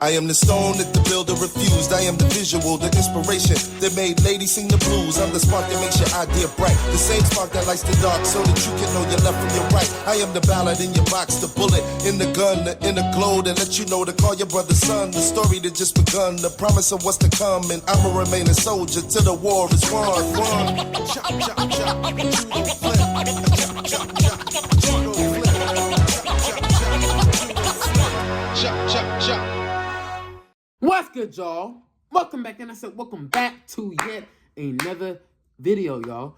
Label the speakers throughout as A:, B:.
A: I am the stone that the builder refused. I am the visual, the inspiration that made ladies sing the blues. I'm the spark that makes your idea bright. The same spark that lights the dark so that you can know your left from your right. I am the ballad in your box, the bullet in the gun, the inner glow that let you know to call your brother son. The story that just begun, the promise of what's to come. And I'ma remain a soldier till the war is won. Chop, chop, chop, but you don't flip. Chop, chop, chop, but you don't flip. Chop, chop, chop.
B: What's good, y'all? Welcome back, and I said welcome back to yet another video, y'all.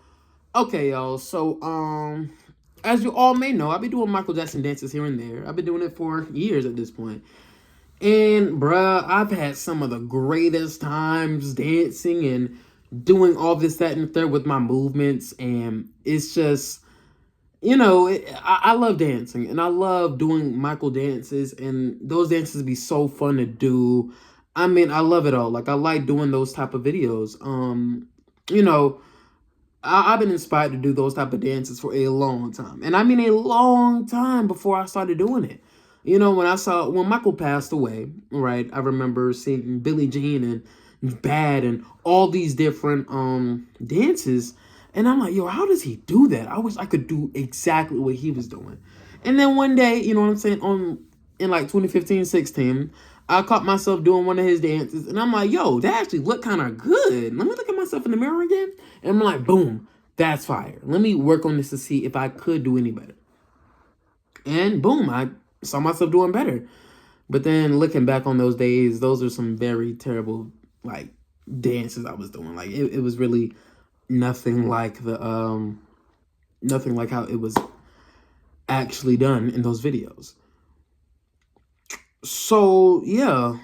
B: Okay, y'all, so, as you all may know, I've been doing Michael Jackson dances here and there. I've been doing it for years at this point. And, bruh, I've had some of the greatest times dancing and doing all this, that, and the third with my movements, and it's just... You know, I love dancing, and I love doing Michael dances, and those dances be so fun to do. I mean, I love it all. Like, I like doing those type of videos. You know, I've been inspired to do those type of dances for a long time. And I mean a long time before I started doing it. You know, when Michael passed away, right, I remember seeing Billie Jean and Bad and all these different dances. And I'm like, yo, how does he do that? I wish I could do exactly what he was doing. And then one day, you know what I'm saying, in like 2015, 16, I caught myself doing one of his dances. And I'm like, yo, that actually looked kind of good. Let me look at myself in the mirror again. And I'm like, boom, that's fire. Let me work on this to see if I could do any better. And boom, I saw myself doing better. But then looking back on those days, those are some very terrible, like, dances I was doing. Like, it was really... nothing like how it was actually done in those videos. So yeah,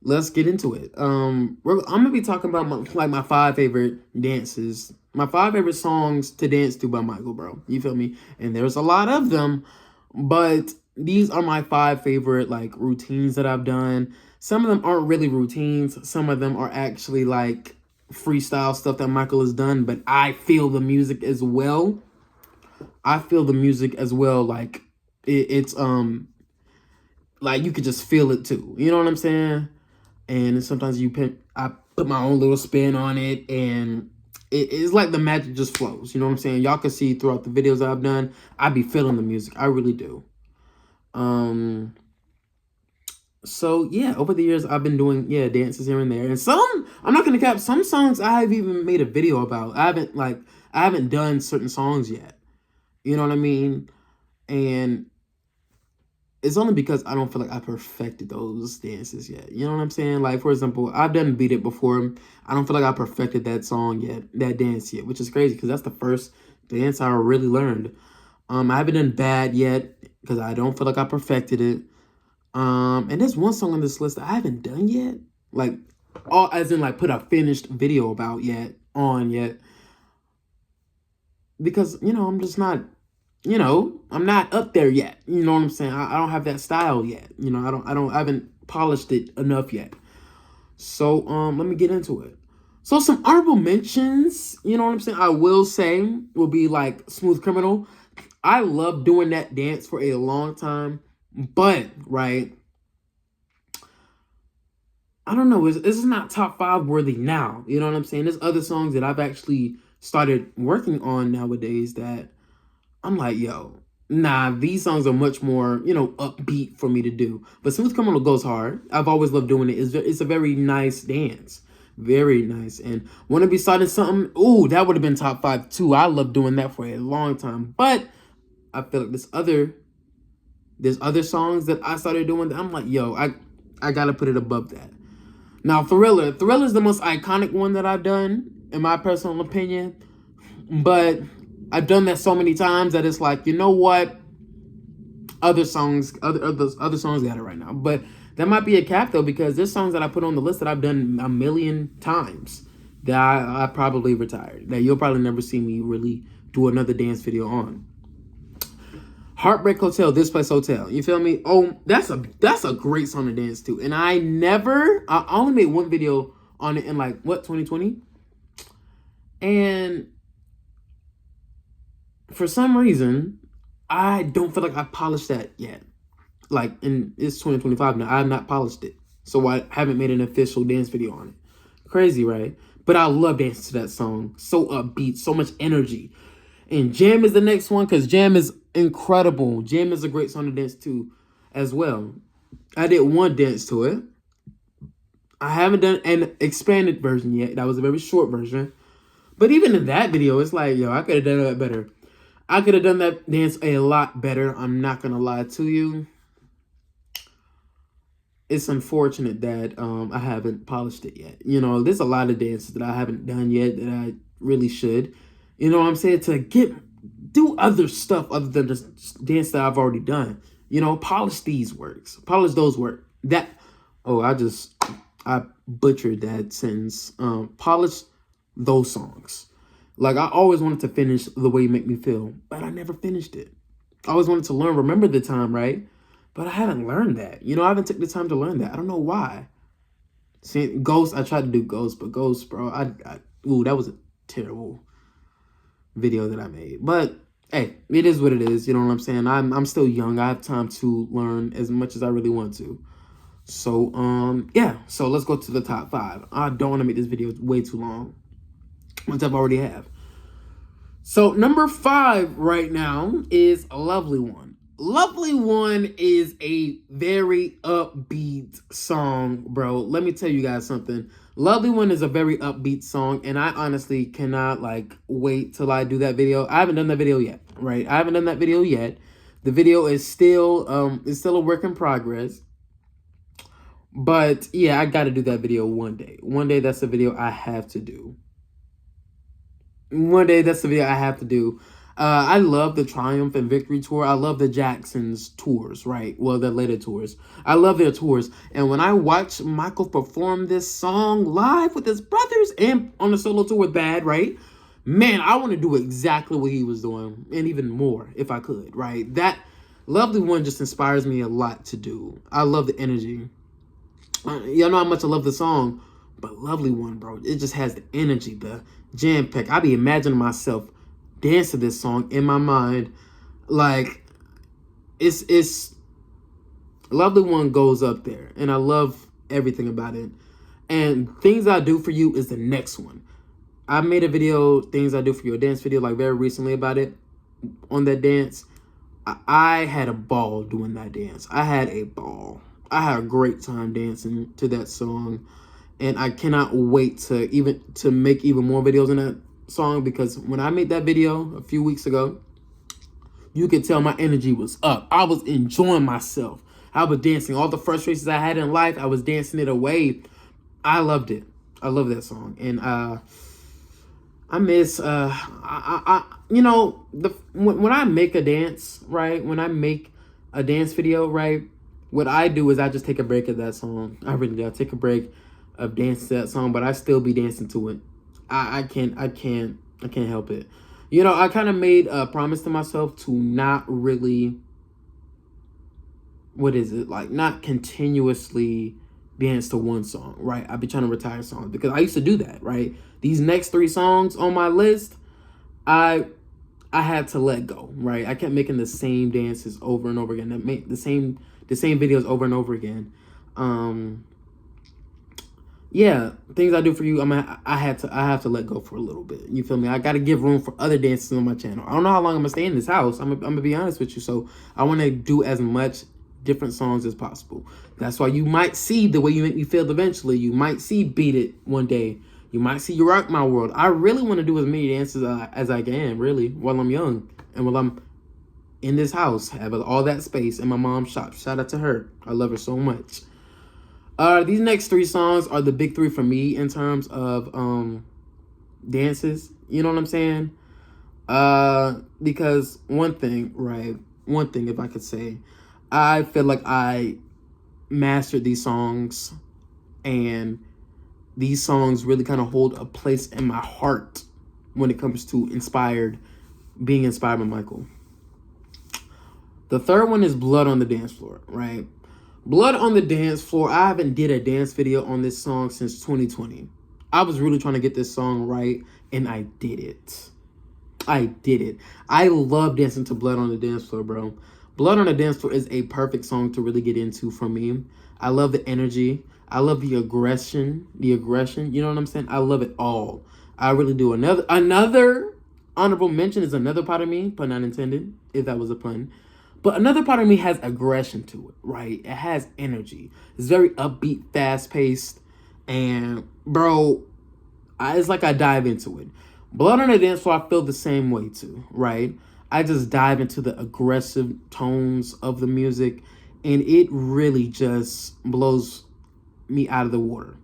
B: let's get into it. I'm gonna be talking about my 5 favorite dances, my 5 favorite songs to dance to by Michael, bro. You feel me? And there's a lot of them, but these are my 5 favorite like routines that I've done. Some of them aren't really routines. Some of them are actually like freestyle stuff that Michael has done, but I feel the music as well. Like it's like you could just feel it too. You know what I'm saying? And sometimes I put my own little spin on it, and it's like the magic just flows. You know what I'm saying? Y'all can see throughout the videos that I've done, I be feeling the music. I really do. So yeah, over the years I've been doing dances here and there, and some, I'm not gonna cap, some songs I have even made a video about. I haven't done certain songs yet. You know what I mean? And it's only because I don't feel like I perfected those dances yet. You know what I'm saying? Like, for example, I've done Beat It before. I don't feel like I perfected that song yet, that dance yet, which is crazy because that's the first dance I really learned. I haven't done Bad yet because I don't feel like I perfected it. And there's one song on this list that I haven't done yet. Like, as in, like, put a finished video about yet. Because, you know, I'm just not, you know, I'm not up there yet. You know what I'm saying? I don't have that style yet. You know, I haven't polished it enough yet. So, let me get into it. So, some honorable mentions, you know what I'm saying, I will say, will be, like, Smooth Criminal. I love doing that dance for a long time. But, right, I don't know, this is not top 5 worthy now. You know what I'm saying? There's other songs that I've actually started working on nowadays that I'm like, yo, nah, these songs are much more, you know, upbeat for me to do. But Smooth Criminal goes hard. I've always loved doing it. It's a very nice dance. Very nice. And Wanna Be Starting Something, ooh, that would have been top 5 too. I love doing that for a long time. But I feel like there's other songs that I started doing that I'm like, yo, I gotta put it above that. Now, Thriller is the most iconic one that I've done, in my personal opinion. But I've done that so many times that it's like, you know what? Other songs got it right now. But that might be a cap, though, because there's songs that I put on the list that I've done a million times that I probably retired. That you'll probably never see me really do another dance video on. Heartbreak Hotel, This Place Hotel. You feel me? Oh, that's a great song to dance to. And I only made one video on it in like, what, 2020? And for some reason, I don't feel like I polished that yet. like, and it's 2025 now. I have not polished it, so I haven't made an official dance video on it. Crazy, right? But I love dancing to that song. So upbeat, so much energy. And Jam is the next one because Jam is incredible. Jam is a great song to dance to as well. I did one dance to it. I haven't done an expanded version yet. That was a very short version. But even in that video, it's like, yo, I could have done that better. I could have done that dance a lot better. I'm not going to lie to you. It's unfortunate that I haven't polished it yet. You know, there's a lot of dances that I haven't done yet that I really should. You know what I'm saying? To do other stuff other than just dance that I've already done. You know, polish these works. Polish those work. I butchered that sentence. Polish those songs. Like, I always wanted to finish The Way You Make Me Feel, but I never finished it. I always wanted to learn Remember the Time, right? But I haven't learned that. You know, I haven't taken the time to learn that. I don't know why. See, Ghost, I tried to do Ghost, but Ghost, bro, that was a terrible video that I made. But hey, it is what it is. You know what I'm saying? I'm still young. I have time to learn as much as I really want to. So yeah. So let's go to the top 5. I don't want to make this video way too long, which I've already have. So number 5 right now is Lovely One. Lovely One is a very upbeat song, bro. Let me tell you guys something. Lovely One is a very upbeat song, and I honestly cannot wait till I do that video. I haven't done that video yet, right? I haven't done that video yet. The video is still a work in progress. But yeah, I got to do that video one day. One day, that's a video I have to do. One day, that's the video I have to do. I love the Triumph and Victory tour. I love the Jacksons tours, right? Well, their later tours. I love their tours. And when I watch Michael perform this song live with his brothers and on the solo tour with Bad, right? Man, I want to do exactly what he was doing and even more if I could, right? That Lovely One just inspires me a lot to do. I love the energy. Y'all know how much I love the song, but Lovely One, bro, it just has the energy, the jam pack. I be imagining myself dance to this song in my mind. Like, it's Lovely One goes up there, and I love everything about it. And Things I Do For You is the next one. I made a video, Things I Do For You, a dance video, like very recently about it, on that dance. I had a ball doing that dance. I had a ball. I had a great time dancing to that song, and I cannot wait to make even more videos on that song, because when I made that video a few weeks ago, you could tell my energy was up. I was enjoying myself. I was dancing. All the frustrations I had in life, I was dancing it away. I loved it. I love that song. And I miss, you know, when I make a dance, right? When I make a dance video, right? What I do is I just take a break of that song. I really do. I take a break of dancing to that song, but I still be dancing to it. I can't help it. You know, I kind of made a promise to myself to not really, not continuously dance to one song, right? I've been trying to retire songs because I used to do that, right? These next 3 songs on my list, I had to let go, right? I kept making the same dances over and over again. That make the same videos over and over again. Yeah, Things I Do For You, I have to let go for a little bit. You feel me? I got to give room for other dances on my channel. I don't know how long I'm going to stay in this house. I'm going to be honest with you. So I want to do as much different songs as possible. That's why you might see The Way You Make Me Feel eventually. You might see Beat It one day. You might see You Rock My World. I really want to do as many dances as I can, really, while I'm young. And while I'm in this house, have all that space in my mom's shop. Shout out to her. I love her so much. These next 3 songs are the big 3 for me in terms of dances. You know what I'm saying? Because one thing, if I could say, I feel like I mastered these songs, and these songs really kind of hold a place in my heart when it comes to being inspired by Michael. The third one is Blood on the Dance Floor, right? Blood on the Dance Floor, I haven't did a dance video on this song since 2020. I was really trying to get this song right, and I did it. I love dancing to Blood on the Dance Floor, bro. Blood on the Dance Floor is a perfect song to really get into for me. I love the energy. I love the aggression. The aggression. You know what I'm saying? I love it all. I really do. Another honorable mention is Another Part of Me, pun not intended, if that was a pun. But Another Part of Me has aggression to it, right? It has energy. It's very upbeat, fast paced, and bro, it's like I dive into it. Blood on the Dance Floor, I feel the same way too, right? I just dive into the aggressive tones of the music, and it really just blows me out of the water.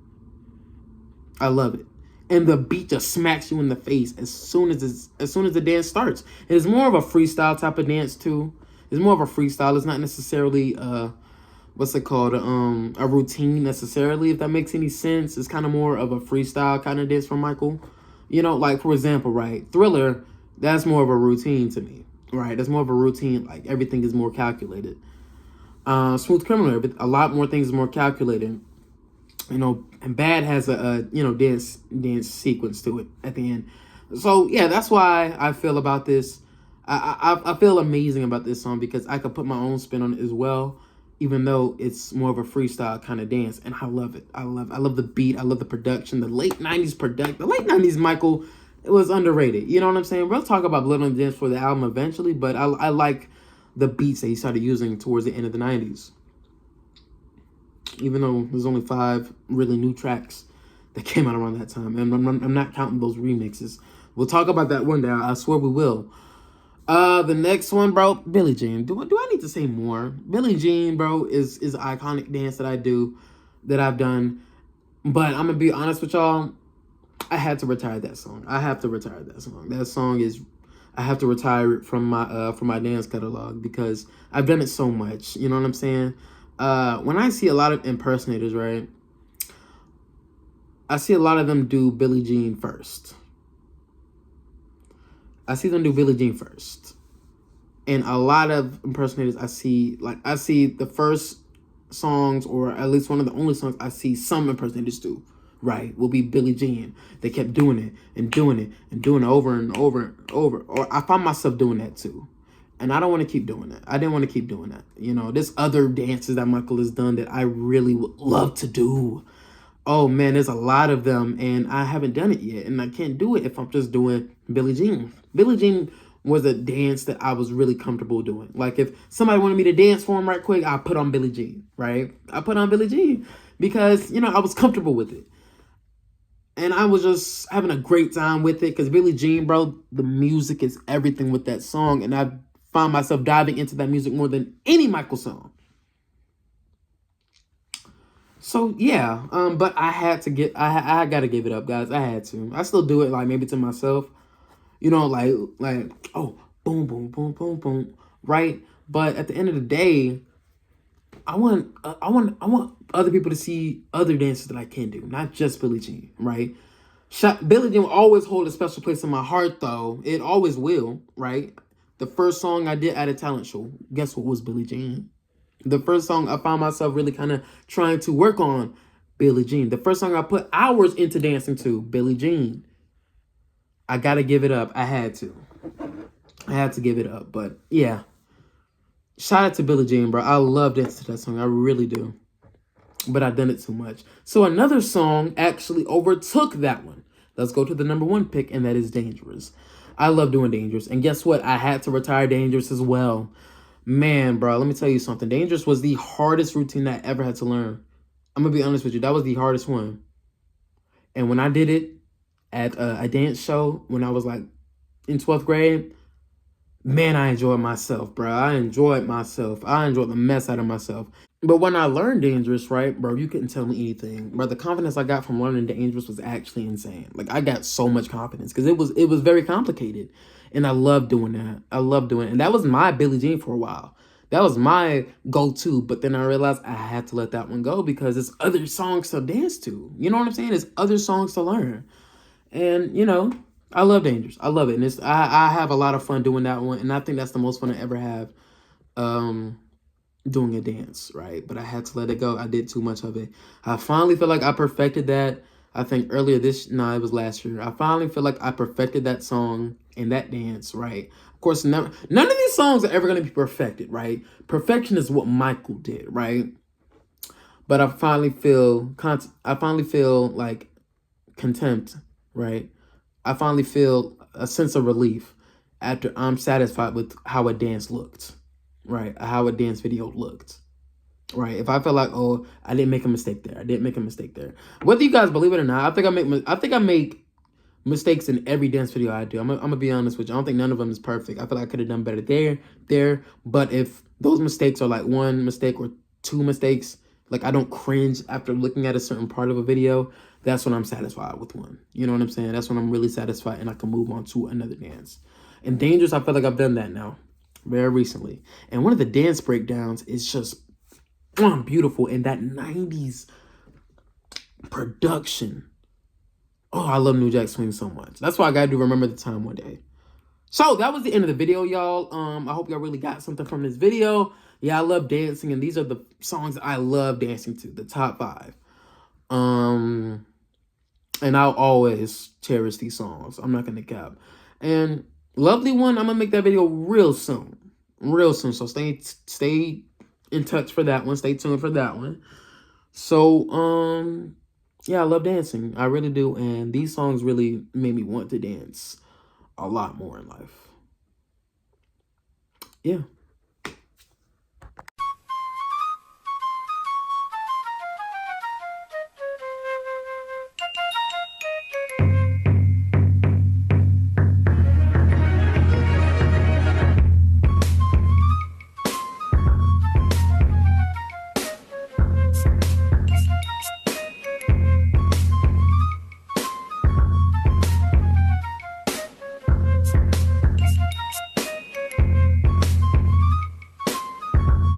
B: I love it. And the beat just smacks you in the face as soon as the dance starts. It's more of a freestyle type of dance too. It's more of a freestyle. It's not necessarily what's it called? A routine necessarily, if that makes any sense. It's kind of more of a freestyle kind of dance from Michael. You know, like for example, right? Thriller, that's more of a routine to me. Right? That's more of a routine. Like everything is more calculated. Smooth Criminal, a lot more things is more calculated. You know, and Bad has a dance sequence to it at the end. So yeah, that's why I feel about this. I feel amazing about this song because I could put my own spin on it as well, even though it's more of a freestyle kind of dance, and I love it. I love the beat. I love the production. The late '90s Michael, it was underrated. You know what I'm saying? We'll talk about Blood on the Dance for the album eventually, but I like the beats that he started using towards the end of the '90s. Even though there's only 5 really new tracks that came out around that time. And I'm not counting those remixes. We'll talk about that one day. I swear we will. The next one, bro, Billie Jean. Do I need to say more? Billie Jean, bro, is an iconic dance that I've done. But I'm going to be honest with y'all. I had to retire that song. I have to retire that song. That song is... I have to retire it from my dance catalog because I've done it so much. You know what I'm saying? When I see a lot of impersonators, right, I see a lot of them do Billie Jean first. And a lot of impersonators I see the first songs, or at least one of the only songs I see some impersonators do, right, will be Billie Jean. They kept doing it and doing it and doing it over and over and over. Or I find myself doing that too. And I don't want to keep doing that. I didn't want to keep doing that. You know, there's other dances that Michael has done that I really would love to do. Oh, man, there's a lot of them, and I haven't done it yet. And I can't do it if I'm just doing Billie Jean. Billie Jean was a dance that I was really comfortable doing. Like, if somebody wanted me to dance for them right quick, I put on Billie Jean, right? I put on Billie Jean because, you know, I was comfortable with it. And I was just having a great time with it because Billie Jean, bro, the music is everything with that song. And I find myself diving into that music more than any Michael song. So yeah, but I had to I gotta give it up, guys. I had to. I still do it, like maybe to myself, you know, like oh, boom, boom, boom, boom, boom, right? But at the end of the day, I want other people to see other dances that I can do, not just Billie Jean, right? Billie Jean will always hold a special place in my heart, though. It always will, right? The first song I did at a talent show, guess what, was Billie Jean. The first song I found myself really kind of trying to work on, Billie Jean. The first song I put hours into dancing to, Billie Jean. I gotta give it up. I had to give it up. But yeah, shout out to Billie Jean, bro. I love dancing to that song. I really do. But I've done it too much. So another song actually overtook that one. Let's go to the number 1 pick, and that is Dangerous. I love doing Dangerous. And guess what? I had to retire Dangerous as well. Man, bro, let me tell you something. Dangerous was the hardest routine that I ever had to learn. I'm going to be honest with you. That was the hardest one. And when I did it at a dance show when I was like in 12th grade, man, I enjoyed myself, bro. I enjoyed the mess out of myself. But when I learned Dangerous, right, bro, you couldn't tell me anything. Bro, the confidence I got from learning Dangerous was actually insane. Like, I got so much confidence because it was very complicated. And I love doing that. I love doing it. And that was my Billie Jean for a while. That was my go-to. But then I realized I had to let that one go because there's other songs to dance to. You know what I'm saying? There's other songs to learn. And, you know, I love Dangerous. I love it. And I have a lot of fun doing that one. And I think that's the most fun I ever have doing a dance, right? But I had to let it go. I did too much of it. I finally feel like I perfected that. I think earlier it was last year. I finally feel like I perfected that song and that dance, right? Of course, none of these songs are ever going to be perfected, right? Perfection is what Michael did, right? But I finally feel like contempt, right? I finally feel a sense of relief after I'm satisfied with how a dance looked, right? How a dance video looked, right? If I feel like, oh, I didn't make a mistake there, Whether you guys believe it or not, I think I make mistakes in every dance video I do. I'm gonna be honest with you. I don't think none of them is perfect. I feel like I could have done better there. But if those mistakes are like one mistake or two mistakes, like I don't cringe after looking at a certain part of a video, that's when I'm satisfied with one. You know what I'm saying? That's when I'm really satisfied and I can move on to another dance. And Dangerous, I feel like I've done that now, very recently. And one of the dance breakdowns is just beautiful in that 90s production. Oh, I love New Jack Swing so much. That's why I gotta do Remember the Time one day. So that was the end of the video, y'all. I hope y'all really got something from this video. Yeah, I love dancing, and these are the songs I love dancing to, the top 5. And I'll always cherish these songs. I'm not gonna cap. And Lovely One, I'm gonna make that video real soon. So stay in touch for that one. Stay tuned for that one. So, yeah, I love dancing. I really do. And these songs really made me want to dance a lot more in life. Yeah.